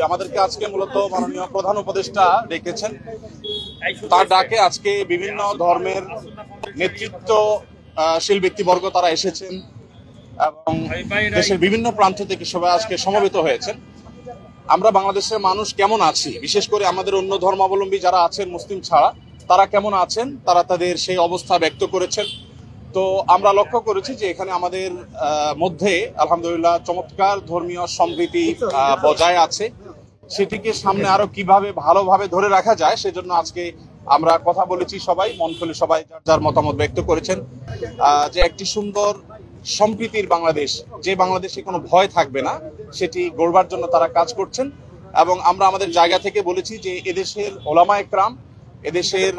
আমাদেরকে আজকে মূলত মাননীয় প্রধান উপদেষ্টা ডেকেছেন। তার ডাকে আজকে বিভিন্ন ধর্মের নেতৃত্বশীল ব্যক্তিবর্গ তারা এসেছেন এবং দেশের বিভিন্ন প্রান্ত থেকে সবাই আজকে সমবেত হয়েছেন। আমরা বাংলাদেশের মানুষ কেমন আছি, বিশেষ করে আমাদের অন্য ধর্মাবলম্বী যারা আছেন মুসলিম ছাড়া, তারা কেমন আছেন, তারা তাদের সেই অবস্থা ব্যক্ত করেছেন। তো আমরা লক্ষ্য করেছি যে এখানে আমাদের মধ্যে আলহামদুলিল্লাহ চমৎকার ধর্মীয় সম্প্রীতি বজায় আছে। সেটিকে সামনে আরো কিভাবে ভালোভাবে ধরে রাখা যায় সেজন্য আজকে আমরা কথা বলেছি, সবাই মন খুলে সবাই যার মতামত ব্যক্ত করেছেন যে একটি সুন্দর সম্প্রীতির বাংলাদেশ, যে বাংলাদেশে কোনো ভয় থাকবে না, সেটি গড়বার জন্য তারা কাজ করছেন। এবং আমরা আমাদের জায়গা থেকে বলেছি যে এদেশের ওলামা একরাম, এদেশের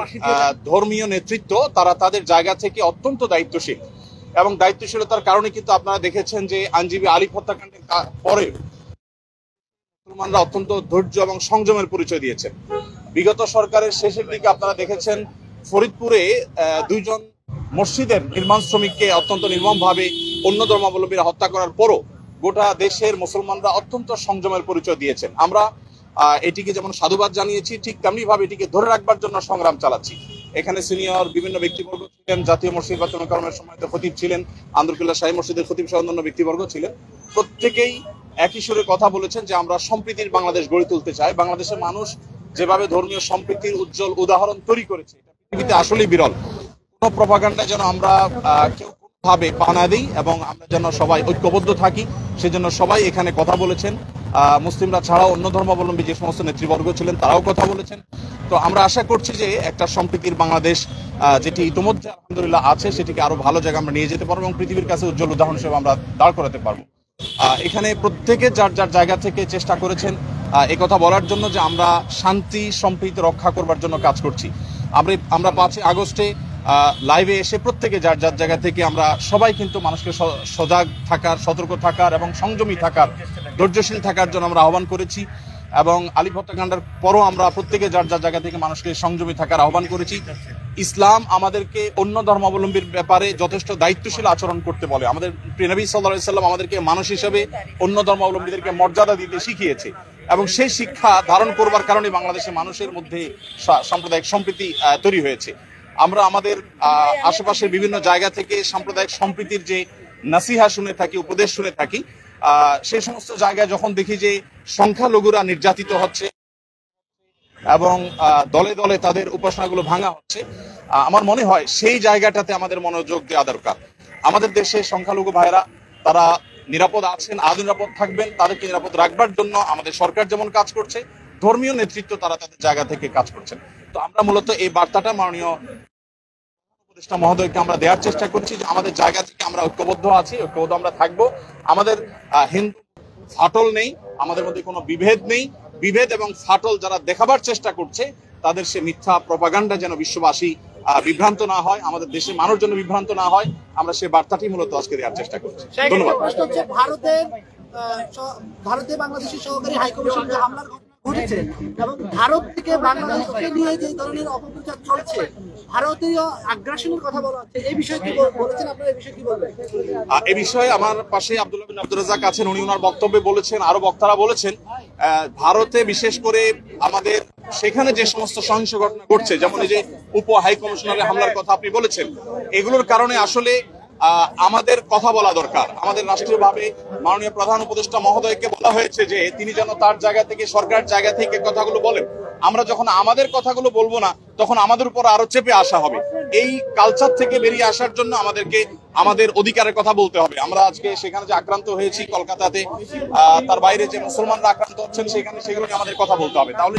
ধর্মীয় নেতৃত্ব, তারা তাদের জায়গা থেকে অত্যন্ত দায়িত্বশীল এবং দায়িত্বশীলতার কারণে কিন্তু আপনারা দেখেছেন যে আইনজীবী আলিফ হত্যাকাণ্ডের পরে মুসলমানরা অত্যন্ত ধৈর্য এবং সংযমের পরিচয় দিয়েছেন। বিগত সরকারের শেষের দিকে আপনারা দেখেছেন ফরিদপুরে দুইজন মসজিদের নির্মাণ শ্রমিককে অত্যন্ত নির্মমভাবে অন্য ধর্মাবলম্বীরা হত্যা করার পরও গোটা দেশের মুসলমানরা অত্যন্ত সংযমের পরিচয় দিয়েছেন। আমরা এটিকে যেমন সাধুবাদ জানিয়েছি, ঠিক তেমনি ভাবে এটিকে ধরে রাখবার জন্য সংগ্রাম চালাচ্ছি। এখানে সিনিয়র বিভিন্ন ব্যক্তিবর্গ ছিলেন, জাতীয় মসজিদ বা জনকর্মের সম্মানিত খতিব ছিলেন, আন্দরকিল্লা শাহী মসজিদের খতিব সহ অন্যান্য ব্যক্তিবর্গ ছিলেন। প্রত্যেকেই একই সুরে কথা বলেছেন যে আমরা সম্প্রীতির বাংলাদেশ গড়ে তুলতে চাই। বাংলাদেশের মানুষ যেভাবে ধর্মীয় সম্প্রীতির উজ্জ্বল উদাহরণ তৈরি করেছে, পৃথিবীতে আসলেই বিরল। কোনো প্রপাগান্ডা যেন আমরা কেউ কোনোভাবে পা না দিই এবং আমরা যেন সবাই ঐক্যবদ্ধ থাকি, সেজন্য সবাই এখানে কথা বলেছেন। মুসলিমরা ছাড়াও অন্য ধর্মাবলম্বী যে সমস্ত নেতৃবর্গ ছিলেন তারাও কথা বলেছেন। তো আমরা আশা করছি যে একটা সম্প্রীতির বাংলাদেশ যেটি ইতিমধ্যে আলহামদুলিল্লাহ আছে, সেটিকে আরো ভালো জায়গায় আমরা নিয়ে যেতে পারবো এবং পৃথিবীর কাছে উজ্জ্বল উদাহরণ হিসেবে আমরা দাঁড় করাতে পারবো। এখানে প্রত্যেকে যার যার জায়গা থেকে চেষ্টা করেছেন একথা বলার জন্য যে আমরা শান্তি সম্প্রীতি রক্ষা করবার জন্য কাজ করছি। আমরা 5 আগস্টে লাইভে এসে প্রত্যেকে যার যার জায়গা থেকে আমরা সবাই কিন্তু মানুষকে সজাগ থাকার, সতর্ক থাকার এবং সংযমী থাকার, ধৈর্যশীল থাকার জন্য আমরা আহ্বান করেছি। এবং আলিফ হত্যাকাণ্ডের পরও আমরা প্রত্যেকে যার যার জায়গা থেকে মানুষকে সংযমী থাকার আহ্বান করেছি। ইসলাম আমাদেরকে অন্য ধর্মাবলম্বীর ব্যাপারে যথেষ্ট দায়িত্বশীল আচরণ করতে বলে। আমাদের প্রিয় নবী সাল্লাল্লাহু আলাইহি ওয়াসাল্লাম আমাদেরকে মানুষ হিসেবে অন্য ধর্মাবলম্বীদেরকে মর্যাদা দিতে শিখিয়েছে এবং সেই শিক্ষা ধারণ করবার কারণে বাংলাদেশের মানুষের মধ্যে সাম্প্রদায়িক সম্প্রীতি তৈরি হয়েছে। আমরা আমাদের আশেপাশের বিভিন্ন জায়গা থেকে সাম্প্রদায়িক সম্প্রীতির যে নাসিহা শুনে থাকি, উপদেশ শুনে থাকি, সেই সমস্ত জায়গায় যখন দেখি যে সংখ্যালঘুরা নির্যাতিত হচ্ছে এবং দলে দলে তাদের উপাসনাগুলো ভাঙা হচ্ছে, আমার মনে হয় সেই জায়গাটাতে আমাদের মনোযোগ দেওয়া দরকার। আমাদের দেশে সংখ্যালঘু ভাইরা তারা নিরাপদ আছেন, আদৌ নিরাপদ থাকবেন, তাদেরকে নিরাপদ রাখবার জন্য আমাদের সরকার যেমন কাজ করছে, ধর্মীয় নেতৃত্ব তারা তাদের জায়গা থেকে কাজ করছেন। তো আমরা মূলত এই বার্তাটা মাননীয় উপদেষ্টা মহোদয়কে আমরা দেওয়ার চেষ্টা করছি যে আমাদের জায়গা থেকে আমরা ঐক্যবদ্ধ আছি, ঐক্যবদ্ধ আমরা থাকবো। আমাদের হিন্দু ফাটল নেই, আমাদের মধ্যে কোনো বিভেদ নেই। বিভেদ এবং ফাটল যারা দেখাবার চেষ্টা করছে তাদের সে মিথ্যা প্রপাগান্ডা যেন বিশ্ববাসী বিভ্রান্ত না হয়, আমাদের দেশের মানুষ যেন বিভ্রান্ত না হয়, আমরা সে বার্তাটি মূলত আজকে দেওয়ার চেষ্টা করছি। ধন্যবাদ। ভারতে বাংলাদেশের সহকারী হাইকমিশনে হামলার ঘটনা ঘটেছে এবং ভারত থেকে বাংলাদেশকে নিয়ে যে ধরনের অপপ্রচার চলছে, ভারতীয় আগ্রাসনের কথা বলা হচ্ছে, এই বিষয়ে কি বলেছেন আপনারা? এই বিষয়ে কি বলবেন? এই বিষয়ে আমার পাশে আব্দুল্লাহ বিন আব্দুর রাজ্জাক আছেন, উনি ওনার বক্তব্যে বলেছেন, আরো বক্তারা বলেছেন, ভারতে বিশেষ করে আমাদের সেখানে যে সমস্ত সহিংস ঘটনা ঘটছে, যেমন এই যে উপ হাই কমিশনারের হামলার কথা আপনি বলেছেন, এগুলোর কারণে আসলে আমাদের কথা বলা দরকার। আমাদের রাষ্ট্রীয়ভাবে মাননীয় প্রধান উপদেষ্টা মহোদয়কে বলা হয়েছে যে তিনি যেন তার জায়গা থেকে, সরকার জায়গা থেকে কথাগুলো বলেন। আমরা যখন আমাদের কথাগুলো বলবো না, তখন আমাদের উপর আরো চেপে আসা হবে। এই কালচার থেকে বেরিয়ে আসার জন্য আমাদেরকে আমাদের অধিকারের কথা বলতে হবে। আমরা আজকে সেখানে যে আক্রান্ত হয়েছি কলকাতাতে, তার বাইরে যে মুসলমানরা আক্রান্ত হচ্ছেন সেখানে, সেগুলো নিয়ে আমাদের কথা বলতে হবে। তাহলে